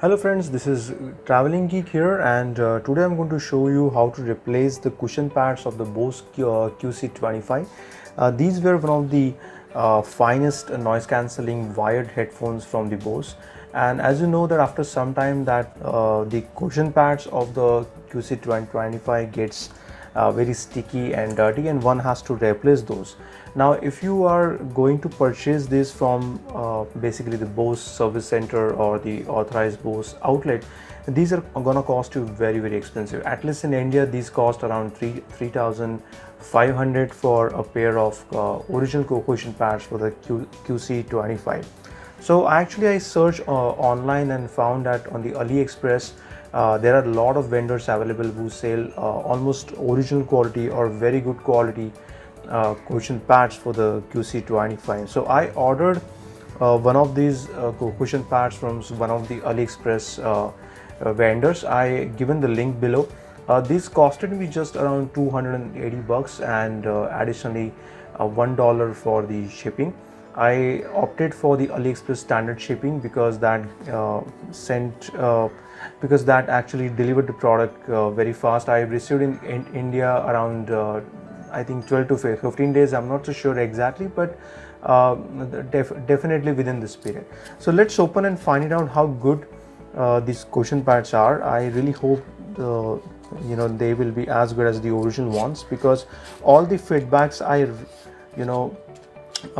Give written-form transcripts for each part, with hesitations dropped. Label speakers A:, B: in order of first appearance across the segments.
A: Hello friends, this is TravellinGeek here, and today I'm going to show you how to replace the cushion pads of the Bose QC25. These were one of the finest noise cancelling wired headphones from the Bose, and as you know that after some time that the cushion pads of the QC25 gets very sticky and dirty, and one has to replace those. Now if you are going to purchase this from basically the Bose service center or the authorized Bose outlet, these are gonna cost you very expensive. At least in India these cost around 3,500 for a pair of original cushion pads for the QC25. So actually I searched online and found that on the Aliexpress there are a lot of vendors available who sell almost original quality or very good quality cushion pads for the QC25. So I ordered one of these cushion pads from one of the Aliexpress vendors. I given the link below. These costed me just around 280 bucks, and additionally $1 for the shipping. I opted for the Aliexpress standard shipping because that because that actually delivered the product very fast. I received in India around I think 12 to 15 days. I'm not so sure exactly, but definitely within this period. So let's open and find out how good these cushion pads are. I really hope they will be as good as the original ones, because all the feedbacks I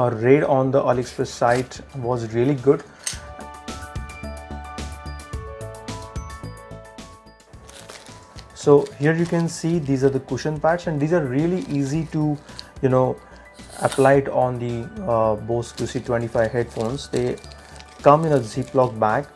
A: read on the Aliexpress site was really good. So here you can see these are the cushion pads, and these are really easy to apply it on the Bose QC25 headphones. They come in a Ziploc bag.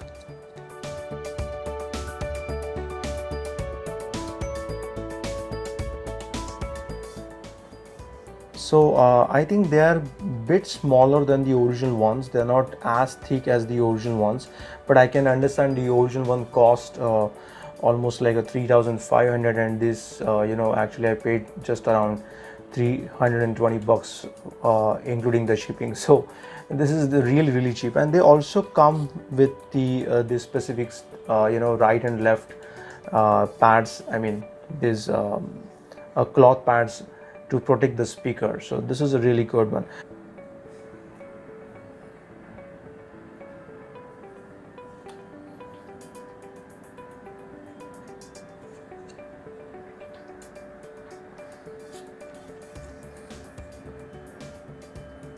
A: So I think they are bit smaller than the original ones. They're not as thick as the original ones, but I can understand the original one cost almost like a 3,500, and this actually I paid just around 320 bucks including the shipping. So this is the really cheap, and they also come with the specific right and left pads. I mean these cloth pads to protect the speaker. So this is a really good one.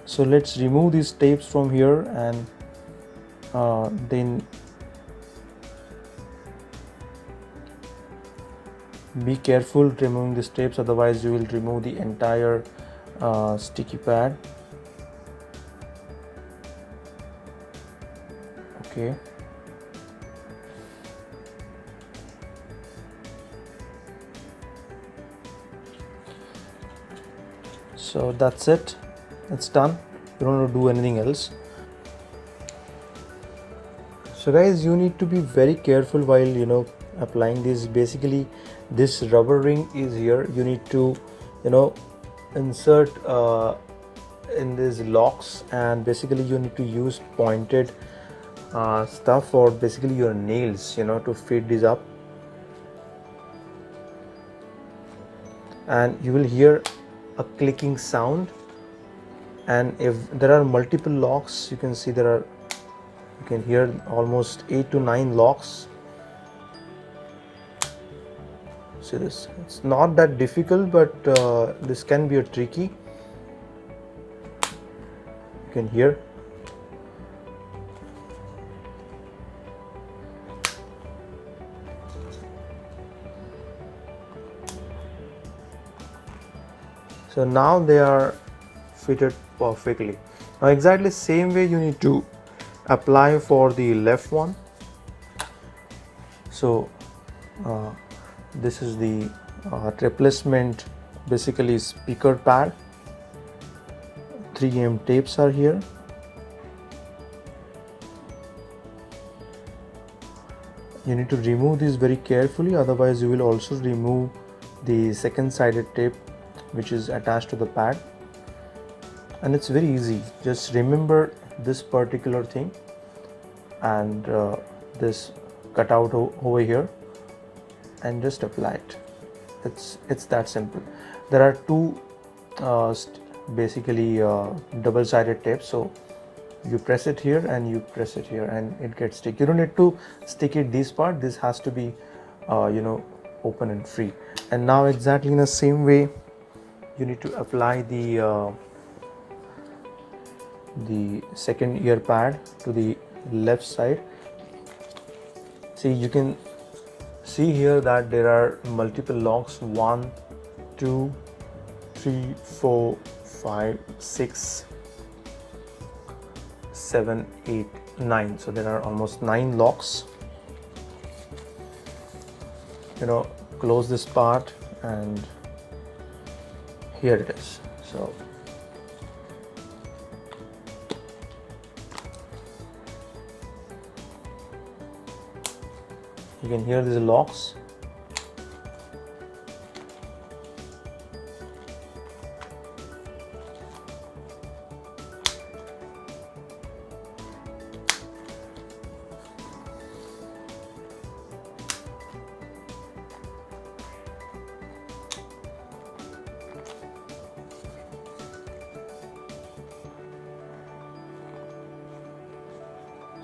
A: So let's remove these tapes from here, and then be careful removing these tapes, otherwise you will remove the entire sticky pad. Okay. So that's it. It's done. You don't have to do anything else. So guys, you need to be very careful while applying this. Basically this rubber ring is here. You need to insert in these locks, and basically you need to use pointed stuff for basically your nails to fit this up, and you will hear a clicking sound. And if there are multiple locks, you can see you can hear almost 8 to 9 locks. See this, it's not that difficult, but this can be a tricky. You can hear. So now they are fitted perfectly. Now exactly same way you need to apply for the left one. So this is the replacement basically speaker pad. 3M tapes are here. You need to remove these very carefully, otherwise you will also remove the second sided tape which is attached to the pad. And it's very easy. Just remember this particular thing, and this cut out over here and just apply it. It's that simple. There are two basically double-sided tapes, so you press it here and you press it here and it gets stick. You don't need to stick it this part. This has to be open and free. And now exactly in the same way you need to apply the second ear pad to the left side. See, you can see here that there are multiple locks: 1, 2, 3, 4, 5, 6, 7, 8, 9. So there are almost 9 locks. Close this part and here it is. So you can hear these locks.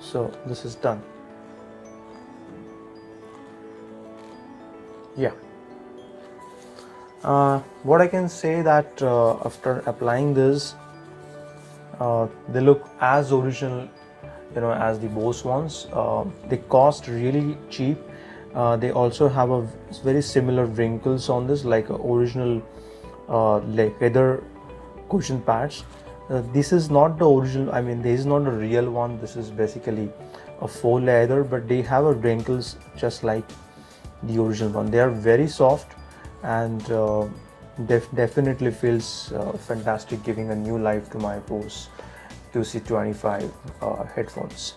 A: So this is done. Yeah. What I can say that after applying this, they look as original, as the Bose ones. They cost really cheap. They also have a very similar wrinkles on this, like original leather cushion pads. This is not the original. I mean, this is not a real one. This is basically a faux leather, but they have a wrinkles just like the original one. They are very soft and definitely feels fantastic, giving a new life to my Bose QC25 headphones.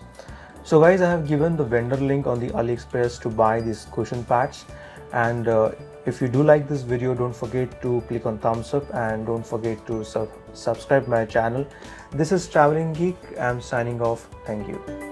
A: So guys, I have given the vendor link on the Aliexpress to buy these cushion pads, and if you do like this video, don't forget to click on thumbs up and don't forget to subscribe my channel. This is Traveling Geek. I'm signing off. Thank you.